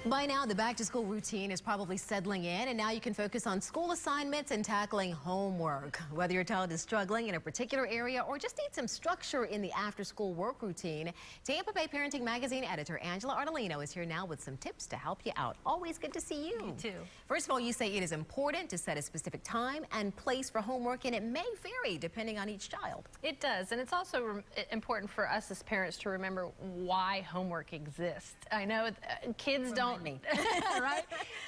By now, the back-to-school routine is probably settling in, and now you can focus on school assignments and tackling homework. Whether your child is struggling in a particular area or just needs some structure in the after-school work routine, Tampa Bay Parenting Magazine editor Angela Ardolino is here now with some tips to help you out. Always good to see you. Me too. First of all, you say it is important to set a specific time and place for homework, and it may vary depending on each child. It does, and it's also important for us as parents to remember why homework exists. I know kids don't, right?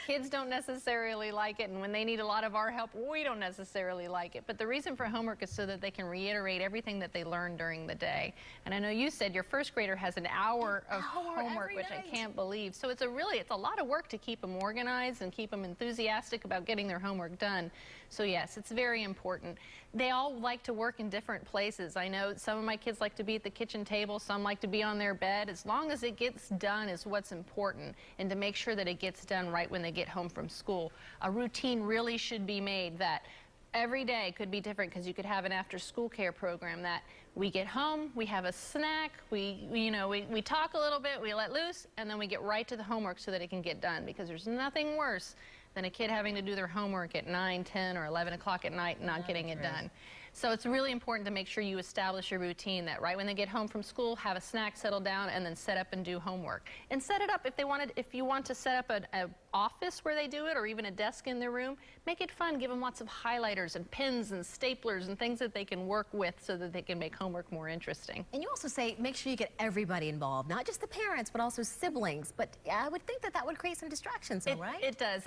Kids don't necessarily like it, and when they need a lot of our help, we don't necessarily like it. But the reason for homework is so that they can reiterate everything that they learned during the day. And I know you said your first grader has an hour of homework, which I can't believe. So it's a lot of work to keep them organized and keep them enthusiastic about getting their homework done. So yes, it's very important. They all like to work in different places. I know some of my kids like to be at the kitchen table, some like to be on their bed. As long as it gets done is what's important, and to make sure that it gets done right when they get home from school. A routine really should be made that every day could be different, because you could have an after-school care program that we get home, we have a snack, we talk a little bit, we let loose, and then we get right to the homework so that it can get done, because there's nothing worse than a kid having to do their homework at 9, 10, or 11 o'clock at night and not getting it done. So it's really important to make sure you establish your routine that right when they get home from school, have a snack, settle down, and then set up and do homework. And set it up if you want to set up an office where they do it, or even a desk in their room, make it fun. Give them lots of highlighters and pens and staplers and things that they can work with so that they can make homework more interesting. And you also say make sure you get everybody involved, not just the parents, but also siblings. But I would think that would create some distractions, though, right? It does.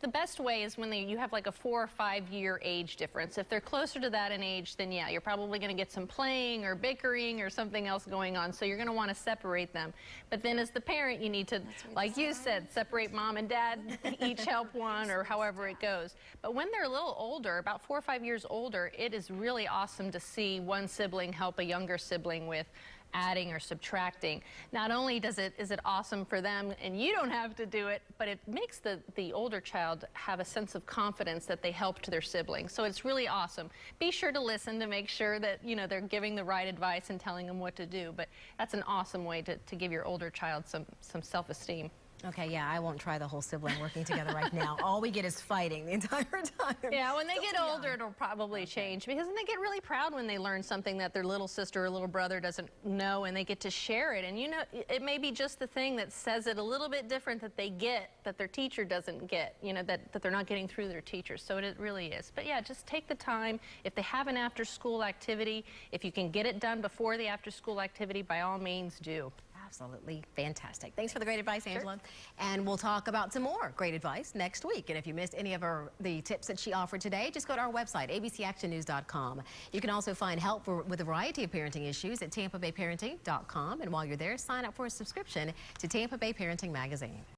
The best way is when you have like a 4 or 5 year age difference. If they're closer to that in age, then yeah, you're probably going to get some playing or bickering or something else going on. So you're going to want to separate them. But then as the parent, you need to, like you said, separate mom and dad, each help one, or however it goes. But when they're a little older, about 4 or 5 years older, it is really awesome to see one sibling help a younger sibling with adding or subtracting. Not only is it awesome for them and you don't have to do it, but it makes the older child have a sense of confidence that they helped their siblings. So it's really awesome. Be sure to listen to make sure that they're giving the right advice and telling them what to do. But that's an awesome way to give your older child some self-esteem. Okay, yeah, I won't try the whole sibling working together right now. All we get is fighting the entire time. Yeah, when they get older, it'll probably change, because then they get really proud when they learn something that their little sister or little brother doesn't know, and they get to share it. And it may be just the thing that says it a little bit different that they get, that their teacher doesn't get, that they're not getting through their teachers. So it really is. But yeah, just take the time. If they have an after-school activity, if you can get it done before the after-school activity, by all means do. Absolutely fantastic. Thanks for the great advice, Angela. Sure. And we'll talk about some more great advice next week. And if you missed any of the tips that she offered today, just go to our website, abcactionnews.com. You can also find help with a variety of parenting issues at tampabayparenting.com. And while you're there, sign up for a subscription to Tampa Bay Parenting Magazine.